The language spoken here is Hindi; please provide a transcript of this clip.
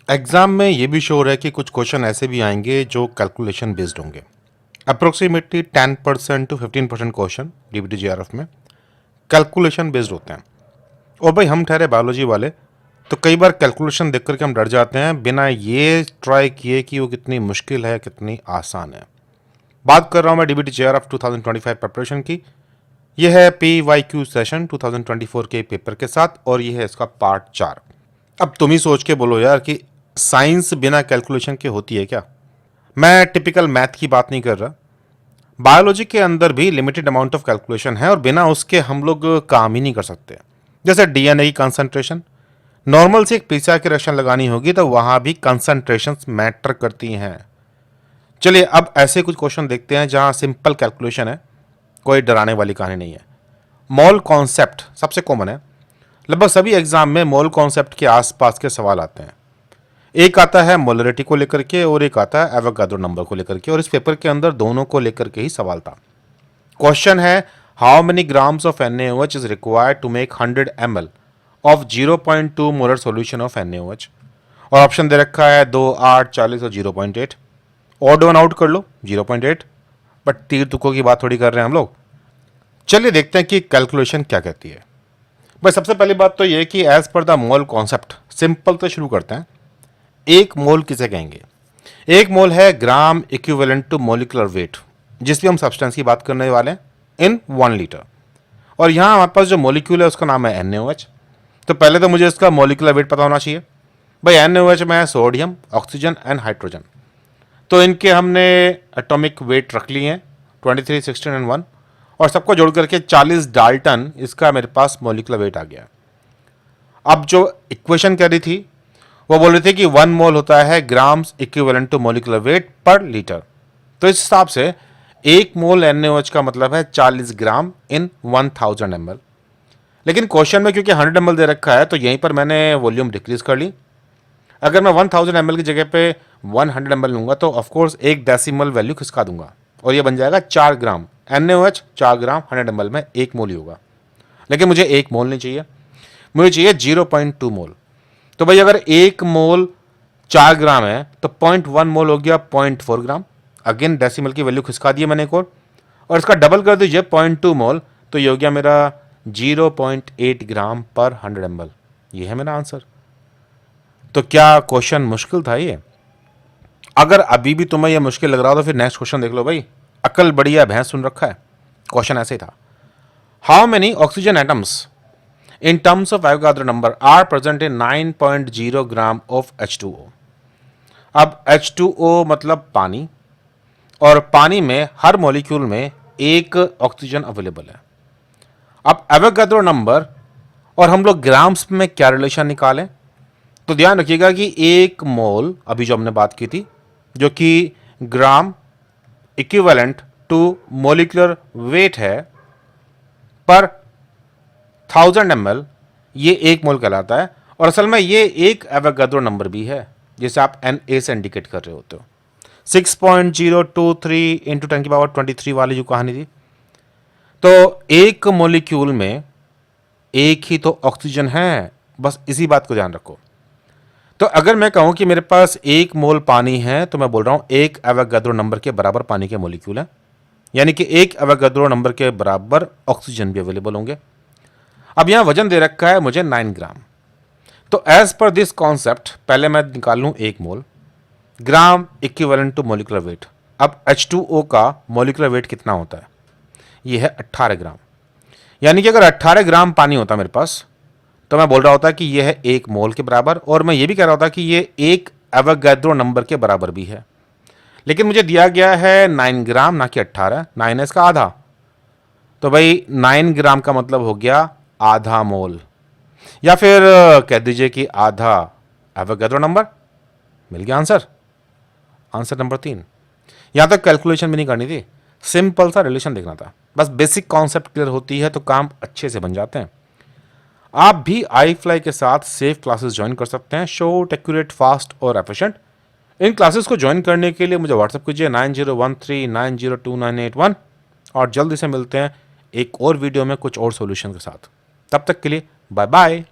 एग्जाम में ये भी श्योर है कि कुछ क्वेश्चन ऐसे भी आएंगे जो कैलकुलेशन बेस्ड होंगे। Approximately 10% to 15% question DBT GRF में कैलकुलेशन बेस्ड होते हैं। और भाई हम ठहरे बायोलॉजी वाले, तो कई बार कैलकुलेशन देख करके हम डर जाते हैं बिना ये ट्राई किए कि वो कितनी मुश्किल है कितनी आसान है। बात कर रहा हूँ मैं डीबीटी जीआरएफ 2025 प्रिपरेशन की। यह है PYQ सेशन 2024 के पेपर के साथ और यह है इसका पार्ट 4। अब तुम ही सोच के बोलो यार कि साइंस बिना कैलकुलेशन के होती है क्या? मैं टिपिकल मैथ की बात नहीं कर रहा। बायोलॉजी के अंदर भी लिमिटेड अमाउंट ऑफ कैलकुलेशन है और बिना उसके हम लोग काम ही नहीं कर सकते। जैसे डीएनए की कंसंट्रेशन, नॉर्मल से एक पीसीआर की रिएक्शन लगानी होगी तो वहां भी कंसंट्रेशन मैटर करती हैं। चलिए अब ऐसे कुछ क्वेश्चन देखते हैं जहां सिंपल कैलकुलेशन है, कोई डराने वाली कहानी नहीं है। मोल कॉन्सेप्ट सबसे कॉमन है, लगभग सभी एग्जाम में मोल कॉन्सेप्ट के आसपास के सवाल आते हैं। एक आता है मोलरिटी को लेकर के और एक आता है एवोगाड्रो नंबर को लेकर के, और इस पेपर के अंदर दोनों को लेकर के ही सवाल था। क्वेश्चन है how many grams of NaOH is required to make 100 ml of 0.2 molar solution of NaOH, और ऑप्शन दे रखा है 2, 8, 40 और 0.8। ऑड वन आउट कर लो 0.8, बट तीर तुकों की बात थोड़ी कर रहे हैं हम लोग। चलिए देखते हैं कि कैलकुलेशन क्या कहती है। भाई सबसे पहली बात तो ये कि as per the mole concept, simple तो शुरू करते हैं। एक मोल किसे कहेंगे? एक मोल है gram equivalent to molecular weight, जिस भी हम सब्सटेंस की बात करने वाले हैं, इन 1 लीटर। और यहाँ हमारे पास जो मोलिक्यूल है उसका नाम है NaOH। तो पहले तो मुझे इसका मोलिकुलर वेट पता होना चाहिए। भाई NaOH में है सोडियम, ऑक्सीजन एंड हाइड्रोजन। तो इनके हमने एटॉमिक वेट रख लिए हैं 23, 16 एंड 1, और सबको जोड़ करके 40 डाल्टन इसका मेरे पास मोलिकुलर वेट आ गया। अब जो इक्वेशन कह रही थी वो बोल रही थी कि 1 मोल होता है grams equivalent to molecular weight per litre. तो इस हिसाब से 1 मोल NaOH का मतलब है 40 ग्राम इन 1000 ml। लेकिन क्वेश्चन में क्योंकि 100 ml दे रखा है तो यहीं पर मैंने वॉल्यूम डिक्रीज कर ली। अगर मैं 1000 ml की जगह पे 100 ml लूंगा तो ऑफकोर्स एक डेसिमल वैल्यू खिसका दूंगा और ये बन जाएगा 4 ग्राम। NaOH 4 ग्राम 100 ml में 1 मोल ही होगा। लेकिन मुझे 1 मोल नहीं चाहिए, मुझे चाहिए 0.2 मोल। तो भाई अगर 1 मोल 4 ग्राम है तो 0.1 मोल हो गया 0.4 ग्राम। अगेन डेसिमल की वैल्यू खिसका दी है मैंने एक और इसका डबल कर दीजिए 0.2 मोल, तो ये हो गया मेरा 0.8 ग्राम पर 100 ml। ये है मेरा आंसर। तो क्या क्वेश्चन मुश्किल था ये? अगर अभी भी तुम्हें यह मुश्किल लग रहा हो तो फिर नेक्स्ट क्वेश्चन देख लो भाई, अकल बढ़िया भैंस सुन रखा है। क्वेश्चन ऐसे ही था, how many oxygen atoms in terms of Avogadro number are present in 9.0 gram of H2O। अब H2O मतलब पानी, और पानी में हर मॉलिक्यूल में एक ऑक्सीजन अवेलेबल है। अब एवोगाड्रो नंबर और हम लोग ग्राम्स में क्या रिलेशन निकालें? तो ध्यान रखिएगा कि 1 मोल अभी जो हमने बात की थी जो कि gram equivalent to molecular weight है पर 1000 ml, ये 1 मोल कहलाता है। और असल में ये एक एवोगाड्रो नंबर भी है जिसे आप Na से इंडिकेट कर रहे होते हो। 6.023 इंटू 10⁻23 वाली जो कहानी थी। तो एक मॉलिक्यूल में एक ही तो ऑक्सीजन है, बस इसी बात को ध्यान रखो। तो अगर मैं कहूं कि मेरे पास 1 मोल पानी है तो मैं बोल रहा हूं 1 एवोगाड्रो नंबर के बराबर पानी के मॉलिक्यूल है, यानी कि 1 एवोगाड्रो नंबर के बराबर ऑक्सीजन भी अवेलेबल होंगे। अब यहां वजन दे रखा है मुझे 9 ग्राम। तो एज पर दिस कॉन्सेप्ट पहले मैं निकाल लूं 1 mole gram equivalent to molecular weight. अब H2O का मोलिकुलर वेट कितना होता है? ये है 18 ग्राम। यानी कि अगर 18 ग्राम पानी होता मेरे पास तो मैं बोल रहा होता कि यह है 1 मोल के बराबर, और मैं ये भी कह रहा होता कि ये 1 एवोगाड्रो नंबर के बराबर भी है। लेकिन मुझे दिया गया है 9 ग्राम ना कि 18, 9 है इसका आधा। तो भाई 9 ग्राम का मतलब हो गया आधा मोल, या फिर कह दीजिए कि आधा एवोगाड्रो नंबर। मिल गया आंसर। Answer number 3। यहां तक कैलकुलेशन भी नहीं करनी थी, सिंपल सा रिलेशन देखना था। बस बेसिक कॉन्सेप्ट क्लियर होती है तो काम अच्छे से बन जाते हैं। आप भी iFly के साथ सेफ क्लासेस ज्वाइन कर सकते हैं, शॉर्ट, एक्यूरेट, फास्ट और एफिशिएंट। इन क्लासेस को ज्वाइन करने के लिए मुझे व्हाट्सएप कीजिए 9013902981, और जल्दी से मिलते हैं एक और वीडियो में कुछ और सॉल्यूशन के साथ। तब तक के लिए बाय बाय।